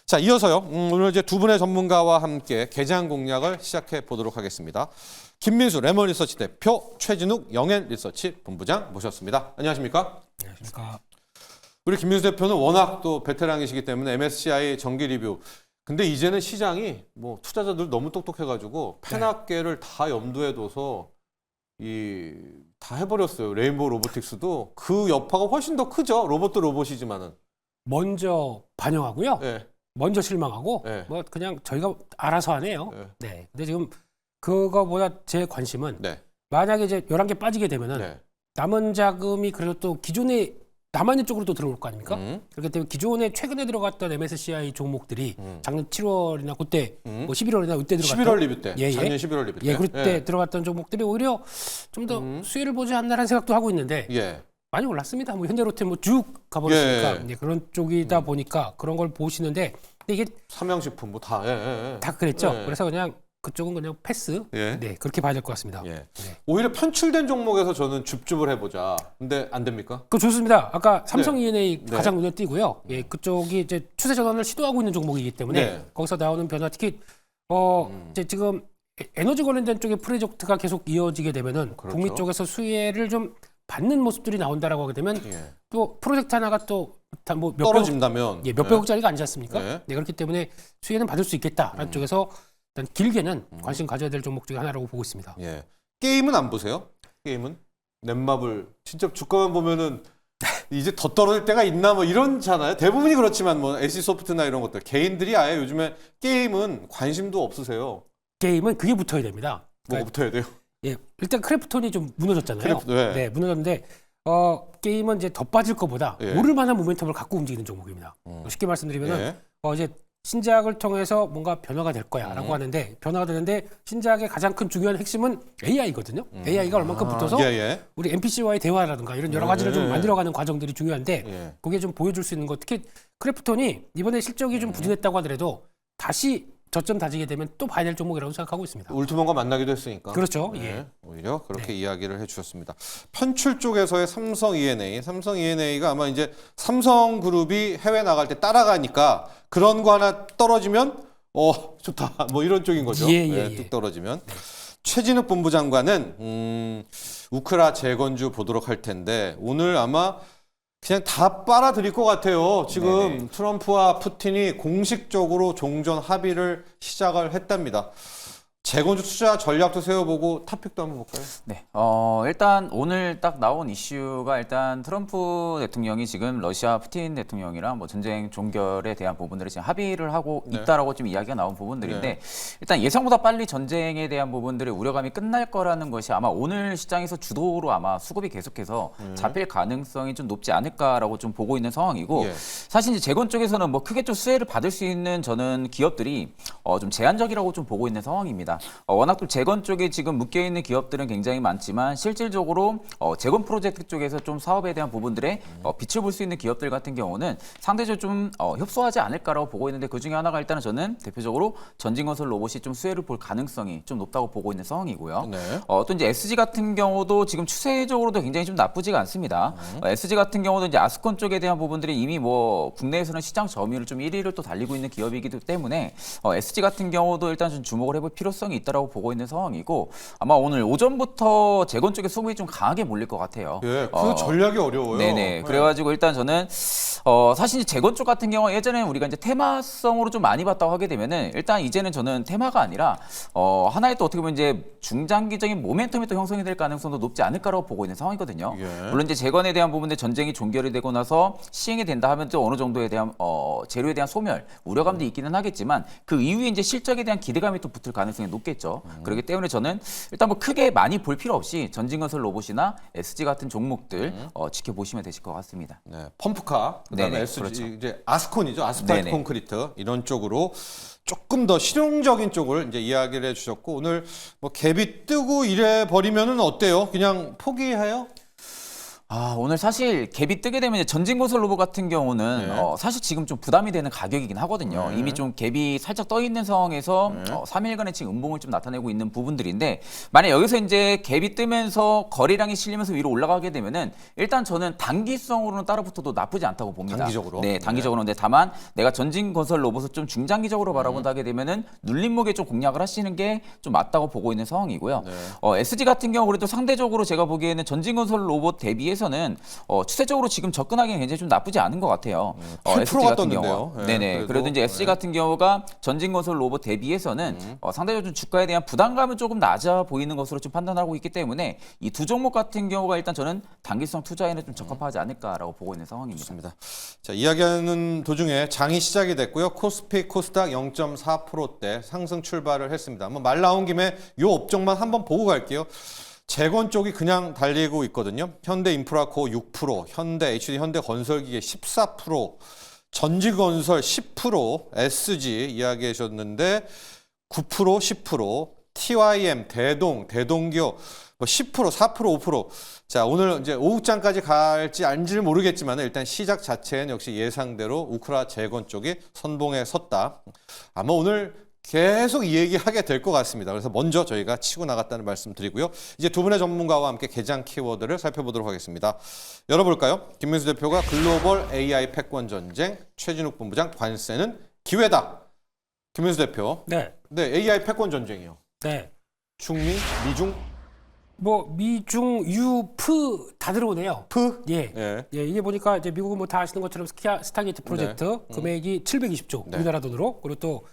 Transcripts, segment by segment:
자, 이어서요. 오늘 이제 두 분의 전문가와 함께 개장 공략을 시작해 보도록 하겠습니다. 김민수 레몬 리서치 대표, 최진욱 영앤 리서치 본부장 모셨습니다. 안녕하십니까? 안녕하십니까? 우리 김민수 대표는 워낙 또 베테랑이시기 때문에 MSCI 정기 리뷰. 근데 이제는 시장이 뭐 투자자들 너무 똑똑해가지고 펜업계를 다 염두에 둬서 다 해버렸어요. 레인보우 로보틱스도 그 여파가 훨씬 더 크죠. 로봇도 로봇이지만은. 먼저 반영하고요. 네. 먼저 실망하고 네. 뭐 그냥 저희가 알아서 하네요. 네. 네. 근데 지금 그거보다 제 관심은 네. 만약에 이제 11개 빠지게 되면은 네. 남은 자금이 그래도 또 기존에 남아있는 쪽으로 또 들어올 거 아닙니까? 그렇기 때문에 기존에 최근에 들어갔던 MSCI 종목들이 작년 7월이나 그때 뭐 11월이나 그때 들어갔던 11월 리뷰 때. 예, 작년 11월 리뷰 때. 예, 그때 들어갔던 종목들이 오히려 좀 더 수혜를 보지 않나라는 생각도 하고 있는데 예. 많이 올랐습니다. 뭐 현대로템 뭐 쭉 가버렸으니까 예. 그런 쪽이다 보니까 그런 걸 보시는데 근데 이게 삼양식품 뭐 다. 예. 다 그랬죠. 예. 그래서 그냥 그쪽은 그냥 패스. 예. 네, 그렇게 봐야 될 것 같습니다. 예. 네. 오히려 편출된 종목에서 저는 줍줍을 해보자. 근데 안 됩니까? 그 좋습니다. 아까 삼성 네. E&A 네. 가장 눈에 띄고요. 예, 그쪽이 이제 추세 전환을 시도하고 있는 종목이기 때문에 네. 거기서 나오는 변화 특히 이제 지금 에너지 관련된 쪽의 프로젝트가 계속 이어지게 되면은 그렇죠. 북미 쪽에서 수혜를 좀 받는 모습들이 나온다라고 하게 되면 예. 또 프로젝트 하나가 또뭐 떨어진다면. 예, 몇백억짜리가 아니지 않습니까? 네. 네, 그렇기 때문에 수혜는 받을 수 있겠다라는 쪽에서 일단 길게는 관심 가져야 될 종목 중에 하나라고 보고 있습니다. 예. 게임은 안 보세요? 게임은? 넷마블. 진짜 주가만 보면은 이제 더 떨어질 때가 있나 뭐 이런잖아요. 대부분이 그렇지만 뭐 SC소프트나 이런 것들. 개인들이 아예 요즘에 게임은 관심도 없으세요. 게임은 그게 붙어야 됩니다. 뭐가 붙어야 돼요? 예, 일단 크래프톤이 좀 무너졌잖아요. 크래프톤, 네. 네, 무너졌는데 게임은 이제 더 빠질 것보다 예. 오를 만한 모멘텀을 갖고 움직이는 종목입니다. 쉽게 말씀드리면은 예. 이제 신작을 통해서 뭔가 변화가 될 거야라고 하는데 변화가 되는데 신작의 가장 큰 중요한 핵심은 AI거든요. AI가 얼만큼 붙어서 예. 우리 NPC와의 대화라든가 이런 여러 가지를 좀 만들어가는 과정들이 중요한데 예. 그게 좀 보여줄 수 있는 것. 특히 크래프톤이 이번에 실적이 좀 부진했다고 하더라도 다시 저점 다지게 되면 또 봐야 될 종목이라고 생각하고 있습니다. 울트먼과 만나기도 했으니까. 그렇죠. 네, 예. 오히려 그렇게 이야기를 해주셨습니다. 편출 쪽에서의 삼성 E&A, 삼성 E&A가 아마 이제 삼성그룹이 해외 나갈 때 따라가니까 그런 거 하나 떨어지면 좋다 뭐 이런 쪽인 거죠. 예. 뚝 떨어지면. 최진욱 본부장관은 우크라 재건주 보도록 할 텐데 오늘 아마 그냥 다 빨아들일 것 같아요. 지금 네네. 트럼프와 푸틴이 공식적으로 종전 합의를 시작을 했답니다. 재건주 투자 전략도 세워보고 탑픽도 한번 볼까요? 네, 일단 오늘 딱 나온 이슈가 일단 트럼프 대통령이 지금 러시아 푸틴 대통령이랑 뭐 전쟁 종결에 대한 부분들을 지금 합의를 하고 네. 있다라고 좀 이야기가 나온 부분들인데 일단 예상보다 빨리 전쟁에 대한 부분들의 우려감이 끝날 거라는 것이 아마 오늘 시장에서 주도로 아마 수급이 계속해서 잡힐 가능성이 좀 높지 않을까라고 좀 보고 있는 상황이고 예. 사실 이제 재건 쪽에서는 뭐 크게 좀 수혜를 받을 수 있는 저는 기업들이 좀 제한적이라고 좀 보고 있는 상황입니다. 워낙 또 재건 쪽에 지금 묶여 있는 기업들은 굉장히 많지만 실질적으로 재건 프로젝트 쪽에서 좀 사업에 대한 부분들에 빛을 볼 수 있는 기업들 같은 경우는 상대적으로 좀 협소하지 않을까라고 보고 있는데 그 중에 하나가 일단은 저는 대표적으로 전진건설 로봇이 좀 수혜를 볼 가능성이 좀 높다고 보고 있는 상황이고요. 네. 또 이제 SG 같은 경우도 지금 추세적으로도 굉장히 좀 나쁘지가 않습니다. SG 같은 경우도 이제 아스콘 쪽에 대한 부분들이 이미 뭐 국내에서는 시장 점유율 좀 1위를 또 달리고 있는 기업이기 때문에 SG 같은 경우도 일단 좀 주목을 해볼 필요성이 있다라고 보고 있는 상황이고 아마 오늘 오전부터 재건 쪽에 수급이 좀 강하게 몰릴 것 같아요. 예, 그 전략이 어려워요. 네네. 그래가지고 일단 저는 사실 재건 쪽 같은 경우 예전에 우리가 이제 테마성으로 좀 많이 봤다고 하게 되면은 일단 이제는 저는 테마가 아니라 하나의 또 어떻게 보면 이제 중장기적인 모멘텀이 또 형성이 될 가능성도 높지 않을까라고 보고 있는 상황이거든요. 예. 물론 이제 재건에 대한 부분들 전쟁이 종결이 되고 나서 시행이 된다 하면 또 어느 정도에 대한 재료에 대한 소멸 우려감도 있기는 하겠지만 그 이후에 이제 실적에 대한 기대감이 또 붙을 가능성이 높겠죠. 그렇기 때문에 저는 일단 뭐 크게 많이 볼 필요 없이 전진건설 로봇이나 SG 같은 종목들 지켜보시면 되실 것 같습니다. 네, 펌프카, 그다음에 네네, SG, 그렇죠. 이제 아스콘이죠. 아스팔트 네네. 콘크리트 이런 쪽으로 조금 더 실용적인 쪽을 이제 이야기를 해주셨고 오늘 뭐 갭이 뜨고 이래 버리면은 어때요? 그냥 포기해요? 오늘 사실 갭이 뜨게 되면 이제 전진건설 로봇 같은 경우는 네. 사실 지금 좀 부담이 되는 가격이긴 하거든요. 이미 좀 갭이 살짝 떠 있는 상황에서 3일간의 지금 음봉을 좀 나타내고 있는 부분들인데 만약 여기서 이제 갭이 뜨면서 거래량이 실리면서 위로 올라가게 되면은 일단 저는 단기성으로는 따라붙어도 나쁘지 않다고 봅니다. 단기적으로? 네, 단기적으로. 근데 다만 내가 전진건설 로봇을 좀 중장기적으로 바라본다게 되면은 눌림목에 좀 공략을 하시는 게 좀 맞다고 보고 있는 상황이고요. SG 같은 경우 그래도 상대적으로 제가 보기에는 전진건설 로봇 대비해서는 추세적으로 지금 접근하기는 굉장히 좀 나쁘지 않은 것 같아요. 8%가 떴는데요. 네, 네네. 그래도 이제 SG 같은 경우가 전진건설 로봇 대비해서는 상대적으로 좀 주가에 대한 부담감은 조금 낮아 보이는 것으로 좀 판단하고 있기 때문에 이 두 종목 같은 경우가 일단 저는 단기성 투자에는 좀 적합하지 않을까라고 보고 있는 상황입니다. 좋습니다. 자, 이야기하는 도중에 장이 시작이 됐고요. 코스피, 코스닥 0.4%대 상승 출발을 했습니다. 한번 말 나온 김에 이 업종만 한번 보고 갈게요. 재건 쪽이 그냥 달리고 있거든요. 현대인프라코어 6%, 현대 HD 현대건설기계 14%, 전지건설 10%, SG 이야기해 주셨는데 9%, 10%, TYM, 대동기업 뭐 10%, 4%, 5%. 자, 오늘 이제 오후장까지 갈지 아닌지는 모르겠지만 일단 시작 자체는 역시 예상대로 우크라 재건 쪽이 선봉에 섰다. 아마 오늘 계속 이 얘기하게 될 것 같습니다. 그래서 먼저 저희가 치고 나갔다는 말씀 드리고요. 이제 두 분의 전문가와 함께 개장 키워드를 살펴보도록 하겠습니다. 열어볼까요? 김민수 대표가 글로벌 AI 패권 전쟁, 최진욱 본부장 관세는 기회다. 김민수 대표. 네. 네, AI 패권 전쟁이요. 네. 중미, 미중, 뭐 미중 유프 다 들어오네요. 프? 예. 예. 예, 이게 보니까 이제 미국은 뭐 다 아시는 것처럼 스타게이트 프로젝트 금액이 720조 네. 우리나라 돈으로 그리고 또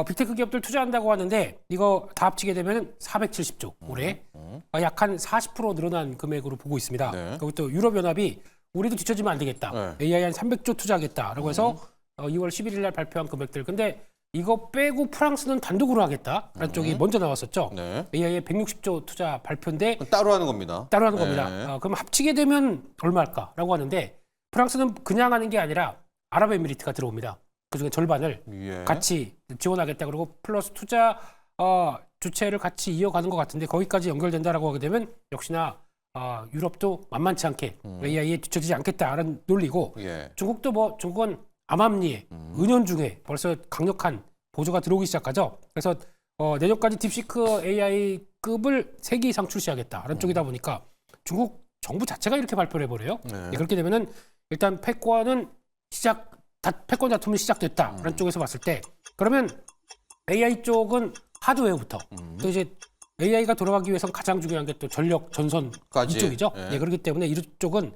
빅테크 기업들 투자한다고 하는데 이거 다 합치게 되면 470조 올해 약 한 40% 늘어난 금액으로 보고 있습니다. 네. 그리고 또 유럽연합이 우리도 뒤처지면 안 되겠다. 네. AI 한 300조 투자하겠다라고 해서 2월 11일 날 발표한 금액들. 근데 이거 빼고 프랑스는 단독으로 하겠다라는 쪽이 먼저 나왔었죠. 네. AI에 160조 투자 발표인데 따로 하는 겁니다. 따로 하는 네. 겁니다. 그럼 합치게 되면 얼마일까라고 하는데 프랑스는 그냥 하는 게 아니라 아랍에미리트가 들어옵니다. 그중에 절반을 예. 같이 지원하겠다. 그리고 플러스 투자 주체를 같이 이어가는 것 같은데 거기까지 연결된다라고 하게 되면 역시나 유럽도 만만치 않게 AI에 뒤처지지 않겠다라는 논리고 예. 중국도 뭐 중국은 암암리에 은연중에 벌써 강력한 보조가 들어오기 시작하죠. 그래서 내년까지 딥시크 AI급을 3개 이상 출시하겠다라는 쪽이다 보니까 중국 정부 자체가 이렇게 발표를 해버려요. 네. 그렇게 되면은 일단 패권은 패권 다툼이 시작됐다라는 쪽에서 봤을 때 그러면 AI 쪽은 하드웨어부터 또 이제 AI가 돌아가기 위해서는 가장 중요한 게 또 전력 전선 까지. 이쪽이죠. 예. 예, 그렇기 때문에 이쪽은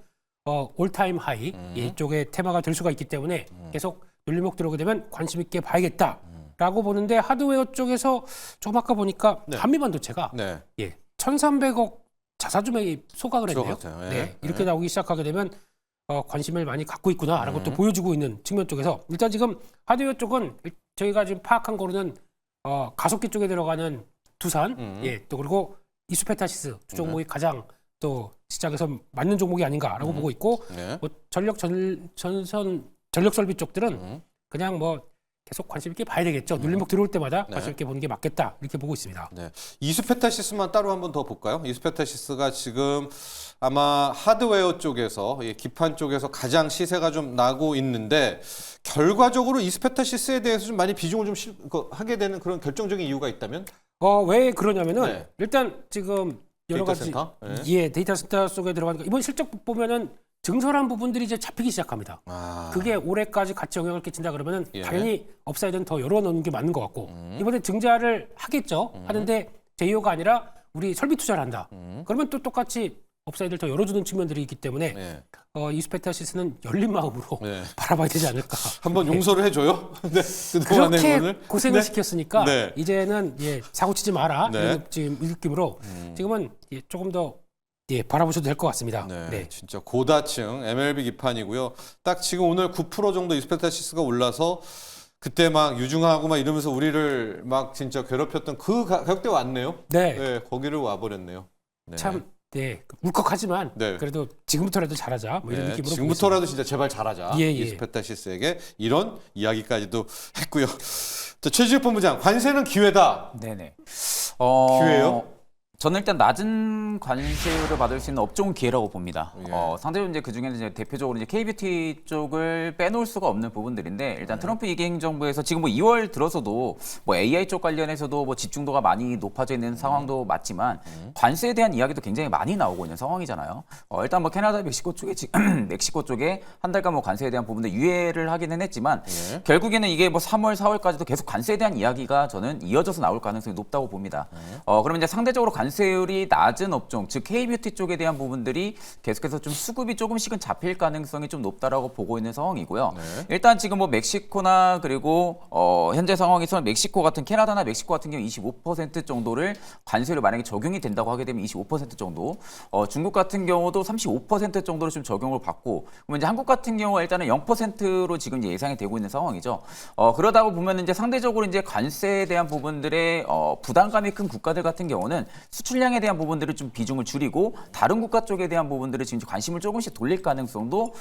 올타임 하이 이쪽의 테마가 될 수가 있기 때문에 계속 눌림목 들어오게 되면 관심 있게 봐야겠다라고 보는데 하드웨어 쪽에서 조금 아까 보니까 네. 한미반도체가 네. 1,300억 자사주맥이 소각을 했네요. 들어갔어요. 예. 네, 이렇게 나오기 시작하게 되면 관심을 많이 갖고 있구나라고 음. 또 보여주고 있는 측면 쪽에서 일단 지금 하드웨어 쪽은 저희가 지금 파악한 거로는 가속기 쪽에 들어가는 두산, 또 그리고 이수페타시스 두 종목이 가장 또 시장에서 맞는 종목이 아닌가라고 보고 있고 네. 뭐 전력 설비 쪽들은 그냥 뭐 계속 관심 있게 봐야 되겠죠. 눌림목 들어올 때마다 관심 있게 보는 게 맞겠다 이렇게 보고 있습니다. 네. 이수페타시스만 따로 한번 더 볼까요? 이수페타시스가 지금 아마 하드웨어 쪽에서 기판 쪽에서 가장 시세가 좀 나고 있는데 결과적으로 이수페타시스에 대해서 좀 많이 비중을 좀 하게 되는 그런 결정적인 이유가 있다면? 왜 그러냐면은 네. 일단 지금 여러 데이터 가지 센터? 데이터 센터 속에 들어가니까 이번 실적 보면은 증설한 부분들이 이제 잡히기 시작합니다. 그게 올해까지 같이 영향을 끼친다 그러면은 예. 당연히 업사이드는 더 열어놓는 게 맞는 것 같고 이번에 증자를 하겠죠. 하는데 제이오가 아니라 우리 설비 투자를 한다. 그러면 또 똑같이 업사이드를 더 열어주는 측면들이 있기 때문에 네. 이수페타시스는 열린 마음으로 네. 바라봐야 되지 않을까. 한번 용서를 해줘요. 네. 그동안의 그렇게 오늘. 고생을 네. 시켰으니까 네. 이제는 사고 치지 마라. 네. 이런 지금 느낌으로 지금은 조금 더 바라보셔도 될 것 같습니다. 네, 네. 진짜 고다층 MLB 기판이고요. 딱 지금 오늘 9% 정도 이스페타시스가 올라서 그때 막 유중하고 막 이러면서 우리를 막 진짜 괴롭혔던 그 가격대 왔네요. 네. 네, 거기를 와버렸네요. 네. 참 울컥하지만 네. 그래도 지금부터라도 잘하자. 뭐 이런 네, 느낌으로 지금부터라도 진짜 제발 잘하자. 예, 예. 이스페타시스에게 이런 이야기까지도 했고요. 자, 최지욱 본부장, 관세는 기회다. 네네. 기회요? 저는 일단 낮은 관세율을 받을 수 있는 업종은 기회라고 봅니다. 예. 상대적으로 이제 그 중에는 이제 대표적으로 이제 K뷰티 쪽을 빼놓을 수가 없는 부분들인데 일단 트럼프 2기 행정부에서 지금 뭐 2월 들어서도 뭐 AI 쪽 관련해서도 뭐 집중도가 많이 높아져 있는 상황도 맞지만 관세에 대한 이야기도 굉장히 많이 나오고 있는 상황이잖아요. 일단 뭐 캐나다, 멕시코 쪽에 멕시코 쪽에 한 달간 뭐 관세에 대한 부분들 유예를 하기는 했지만 예. 결국에는 이게 뭐 3월, 4월까지도 계속 관세에 대한 이야기가 저는 이어져서 나올 가능성이 높다고 봅니다. 그러면 이제 상대적으로 관세율이 낮은 업종, 즉 K뷰티 쪽에 대한 부분들이 계속해서 좀 수급이 조금씩은 잡힐 가능성이 좀 높다라고 보고 있는 상황이고요. 네. 일단 지금 뭐 멕시코나 그리고 현재 상황에서는 멕시코 같은 캐나다나 멕시코 같은 경우 25% 정도를 관세율이 만약에 적용이 된다고 하게 되면 25% 정도, 중국 같은 경우도 35% 정도로 좀 적용을 받고, 그러면 이제 한국 같은 경우 일단은 0%로 지금 이제 예상이 되고 있는 상황이죠. 그러다 보면 이제 상대적으로 이제 관세에 대한 부분들의 부담감이 큰 국가들 같은 경우는 수출량에 대한 부분들을 좀 비중을 줄이고 다른 국가 쪽에 대한 부분들을 지금 관심을 조금씩 돌릴 가능성도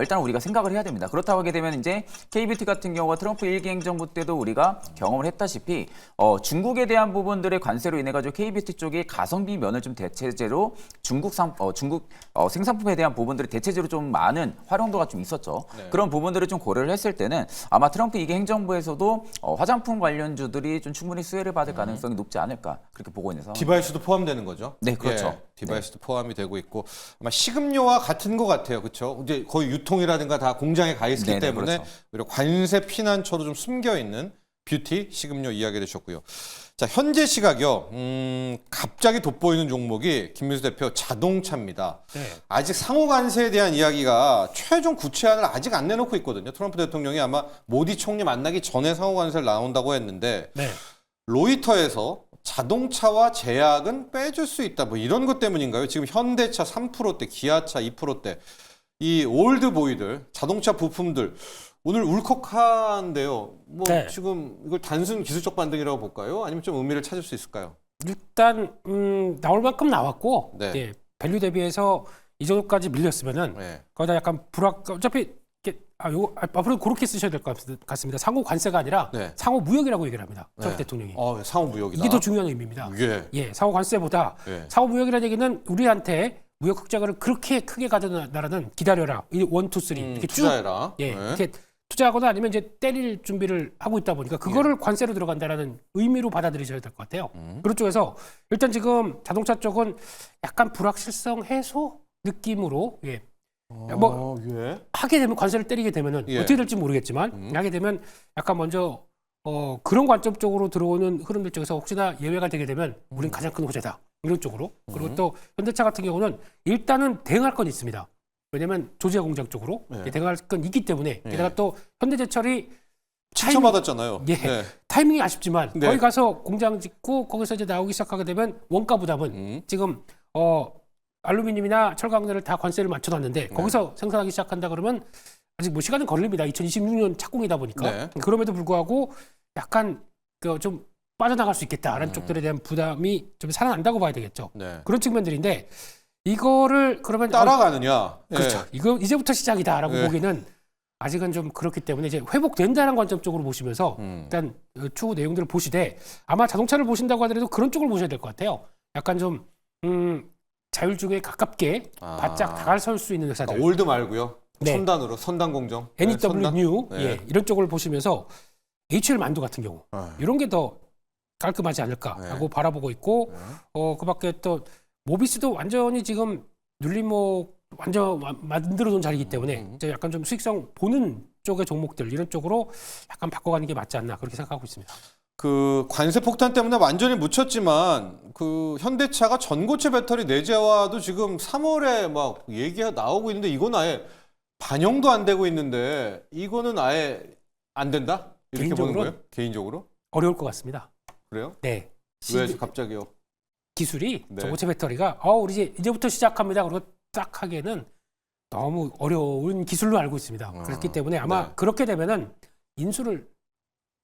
일단 우리가 생각을 해야 됩니다. 그렇다고 하게 되면 이제 K뷰티 같은 경우가 트럼프 1기 행정부 때도 우리가 경험을 했다시피 중국에 대한 부분들의 관세로 인해 가지고 K뷰티 쪽이 가성비 면을 좀 대체제로 중국 생산품에 대한 부분들이 대체제로 좀 많은 활용도가 좀 있었죠. 네. 그런 부분들을 좀 고려를 했을 때는 아마 트럼프 2기 행정부에서도 화장품 관련주들이 좀 충분히 수혜를 받을 가능성이 높지 않을까 그렇게 보고 있는 상황. 디바이스도 포함되는 거죠? 네, 그렇죠. 예, 디바이스도 포함이 되고 있고 아마 식음료와 같은 것 같아요, 그렇죠? 이제 거의 유통이라든가 다 공장에 가 있기 네네, 때문에 그렇죠. 오히려 관세 피난처로 좀 숨겨 있는 뷰티 식음료 이야기 되셨고요. 자, 현재 시각이요. 갑자기 돋보이는 종목이 김민수 대표 자동차입니다. 네. 아직 상호 관세에 대한 이야기가 최종 구체안을 아직 안 내놓고 있거든요. 트럼프 대통령이 아마 모디 총리 만나기 전에 상호 관세를 나온다고 했는데 네. 로이터에서 자동차와 제약은 빼줄 수 있다. 뭐 이런 것 때문인가요? 지금 현대차 3%대, 기아차 2%대, 이 올드보이들, 자동차 부품들 오늘 울컥한데요. 뭐 네. 지금 이걸 단순 기술적 반등이라고 볼까요? 아니면 좀 의미를 찾을 수 있을까요? 일단 나올 만큼 나왔고 네. 예, 밸류 대비해서 이 정도까지 밀렸으면은 네. 거기다 약간 어차피 앞으로 그렇게 쓰셔야 될 것 같습니다. 상호 관세가 아니라 네. 상호 무역이라고 얘기를 합니다. 트럼프 네. 대통령이. 상호 무역이다. 이게 더 중요한 의미입니다. 예. 예, 상호 관세보다 예. 상호 무역이라는 얘기는 우리한테 무역 흑자를 그렇게 크게 가져는 나라는 기다려라. 이 1, 2, 3 이렇게 쭉 투자해라. 예, 네. 이렇게 투자하거나 아니면 이제 때릴 준비를 하고 있다 보니까 그거를 관세로 들어간다라는 의미로 받아들이셔야 될 것 같아요. 그런 쪽에서 일단 지금 자동차 쪽은 약간 불확실성 해소 느낌으로 예. 뭐 예. 하게 되면 관세를 때리게 되면은 예. 어떻게 될지 모르겠지만 하게 되면 약간 먼저 그런 관점 쪽으로 들어오는 흐름들 쪽에서 혹시나 예외가 되게 되면 우린 가장 큰 호재다 이런 쪽으로 그리고 또 현대차 같은 경우는 일단은 대응할 건 있습니다. 왜냐면 조지아 공장 쪽으로 네. 대응할 건 있기 때문에 게다가 또 현대제철이 칭찬받았잖아요. 예, 네. 타이밍이 아쉽지만 네. 거기 가서 공장 짓고 거기서 이제 나오기 시작하게 되면 원가 부담은 지금 알루미늄이나 철강들을 다 관세를 맞춰놨는데 거기서 생산하기 시작한다 그러면 아직 뭐 시간은 걸립니다. 2026년 착공이다 보니까 네. 그럼에도 불구하고 약간 좀 빠져나갈 수 있겠다라는 쪽들에 대한 부담이 좀 살아난다고 봐야 되겠죠. 네. 그런 측면들인데 이거를 그러면 따라가느냐? 그렇죠. 이거 이제부터 시작이다라고 네. 보기는 아직은 좀 그렇기 때문에 이제 회복된다는 관점 쪽으로 보시면서 일단 추후 내용들을 보시되 아마 자동차를 보신다고 하더라도 그런 쪽을 보셔야 될 것 같아요. 약간 좀 자율주행에 가깝게 바짝 다가설 수 있는 회사들. 그러니까 올드 말고요. 네. 선단으로 선단 공정. NEW 선단? New 네. 예, 이런 쪽을 보시면서 HL 만두 같은 경우 이런 게 더 깔끔하지 않을까라고 네. 바라보고 있고 그밖에 또 모비스도 완전히 지금 눌림목 완전 만들어 놓은 자리이기 때문에 이제 약간 좀 수익성 보는 쪽의 종목들 이런 쪽으로 약간 바꿔가는 게 맞지 않나 그렇게 생각하고 있습니다. 그 관세 폭탄 때문에 완전히 묻혔지만 그 현대차가 전고체 배터리 내재화도 지금 3월에 막 얘기가 나오고 있는데 이건 아예 반영도 안 되고 있는데 이거는 아예 안 된다? 이렇게 보는 개인적으로는 거예요? 개인적으로? 어려울 것 같습니다. 그래요? 네. 왜 갑자기요? 기술이 네. 전고체 배터리가 우리 이제부터 시작합니다. 그리고 딱 하기에는 너무 어려운 기술로 알고 있습니다. 그렇기 때문에 아마 네. 그렇게 되면은 인수를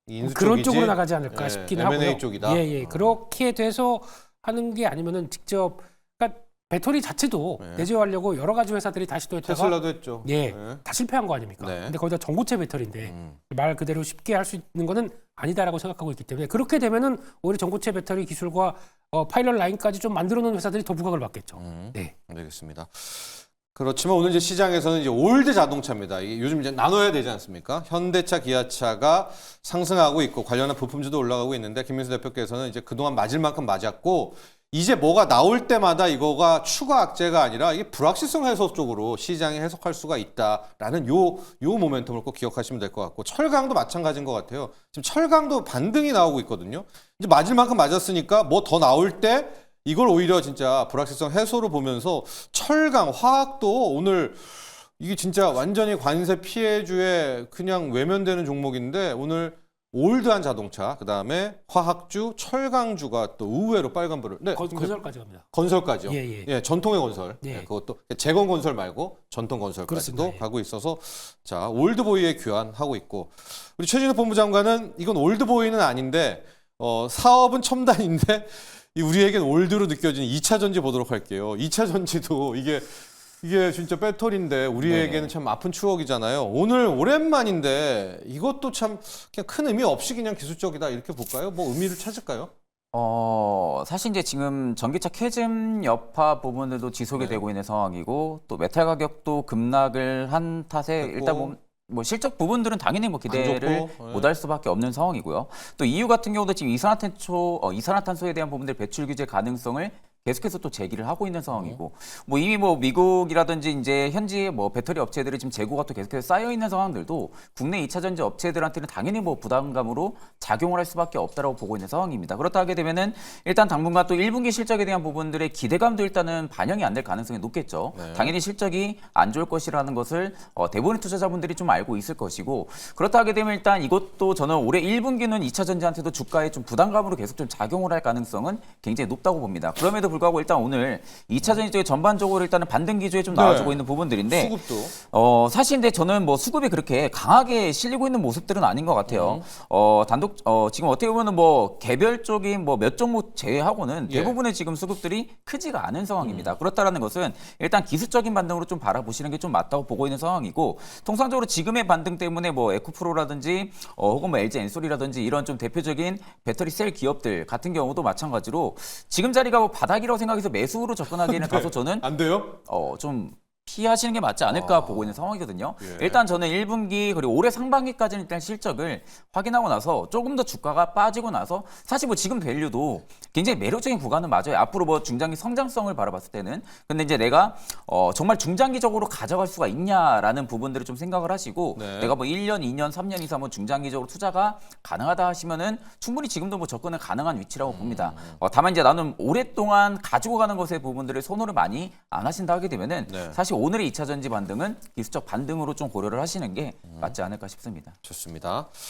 인수 그런 쪽이지? 쪽으로 나가지 않을까 예, 싶긴 M&A 하고요. 쪽이다? 예. 그렇게 돼서 하는 게 아니면은 직접 그러니까 배터리 자체도 내재화하려고 여러 가지 회사들이 다 시도했다가 테슬라도 했죠. 예, 네. 다 실패한 거 아닙니까? 네. 근데 거기다 전고체 배터리인데 말 그대로 쉽게 할 수 있는 거는 아니다라고 생각하고 있기 때문에 그렇게 되면은 오히려 전고체 배터리 기술과 파일럿 라인까지 좀 만들어 놓은 회사들이 더 부각을 받겠죠. 네. 알겠습니다. 그렇지만 오늘 이제 시장에서는 이제 올드 자동차입니다. 이게 요즘 이제 나눠야 되지 않습니까? 현대차, 기아차가 상승하고 있고 관련한 부품주도 올라가고 있는데 김민수 대표께서는 이제 그동안 맞을 만큼 맞았고 이제 뭐가 나올 때마다 이거가 추가 악재가 아니라 이게 불확실성 해소 쪽으로 시장이 해석할 수가 있다라는 요 모멘텀을 꼭 기억하시면 될 것 같고 철강도 마찬가지인 것 같아요. 지금 철강도 반등이 나오고 있거든요. 이제 맞을 만큼 맞았으니까 뭐 더 나올 때 이걸 오히려 진짜 불확실성 해소로 보면서 철강, 화학도 오늘 이게 진짜 완전히 관세 피해주에 그냥 외면되는 종목인데 오늘 올드한 자동차, 그다음에 화학주, 철강주가 또 의외로 빨간불을. 네, 건설까지 갑니다. 건설까지요. 예. 전통의 건설. 예. 네, 그것도 재건 건설 말고 전통 건설까지도 그렇습니다. 예. 가고 있어서 자 올드보이에 귀환하고 있고 우리 최진우 본부장관은 이건 올드보이는 아닌데 사업은 첨단인데 우리에겐 올드로 느껴지는 2차 전지 보도록 할게요. 2차 전지도 이게 진짜 배터리인데 우리에게는 참 아픈 추억이잖아요. 오늘 오랜만인데 이것도 참 그냥 큰 의미 없이 그냥 기술적이다 이렇게 볼까요? 뭐 의미를 찾을까요? 사실 이제 지금 전기차 캐즘 여파 부분들도 지속이 되고 있는 상황이고 또 메탈 가격도 급락을 한 탓에 됐고. 일단 뭐 실적 부분들은 당연히 뭐 기대를 좋고, 못할 수밖에 없는 상황이고요. 또 EU 같은 경우도 지금 이산화탄소에 대한 부분들 배출 규제 가능성을 계속해서 또 제기를 하고 있는 상황이고, 뭐 이미 뭐 미국이라든지 이제 현지의 뭐 배터리 업체들이 지금 재고가 또 계속해서 쌓여 있는 상황들도 국내 2차 전지 업체들한테는 당연히 뭐 부담감으로 작용을 할 수밖에 없다라고 보고 있는 상황입니다. 그렇다 하게 되면은 일단 당분간 또 1분기 실적에 대한 부분들의 기대감도 일단은 반영이 안 될 가능성이 높겠죠. 네. 당연히 실적이 안 좋을 것이라는 것을 대부분의 투자자분들이 좀 알고 있을 것이고, 그렇다 하게 되면 일단 이것도 저는 올해 1분기는 2차 전지한테도 주가에 좀 부담감으로 계속 좀 작용을 할 가능성은 굉장히 높다고 봅니다. 그럼에도 불구하고 일단 오늘 2차 전지 쪽에 전반적으로 일단은 반등 기조에 좀 나와주고 있는 부분들인데, 수급도 사실 근데 저는 뭐 수급이 그렇게 강하게 실리고 있는 모습들은 아닌 것 같아요. 단독 지금 어떻게 보면은 뭐 개별적인 뭐 몇 종목 제외하고는 대부분의 지금 수급들이 크지가 않은 상황입니다. 그렇다라는 것은 일단 기술적인 반등으로 좀 바라보시는 게 좀 맞다고 보고 있는 상황이고, 통상적으로 지금의 반등 때문에 뭐 에코프로라든지 혹은 뭐 LG 엔솔이라든지 이런 좀 대표적인 배터리 셀 기업들 같은 경우도 마찬가지로 지금 자리가 뭐 바닥이라고 생각해서 매수로 접근하기에는 다소 저는 안 돼요? 좀 피하시는 게 맞지 않을까 보고 있는 상황이거든요. 일단 저는 1분기 그리고 올해 상반기까지는 일단 실적을 확인하고 나서 조금 더 주가가 빠지고 나서 사실 뭐 지금 밸류도 굉장히 매력적인 구간은 맞아요. 앞으로 뭐 중장기 성장성을 바라봤을 때는. 근데 이제 내가 정말 중장기적으로 가져갈 수가 있냐라는 부분들을 좀 생각을 하시고, 내가 뭐 1년, 2년, 3년 이상 뭐 중장기적으로 투자가 가능하다 하시면은 충분히 지금도 뭐 접근은 가능한 위치라고 봅니다. 다만 이제 나는 오랫동안 가지고 가는 것의 부분들을 선호를 많이 안 하신다 하게 되면은 사실 오늘의 2차 전지 반등은 기술적 반등으로 좀 고려를 하시는 게 맞지 않을까 싶습니다. 좋습니다.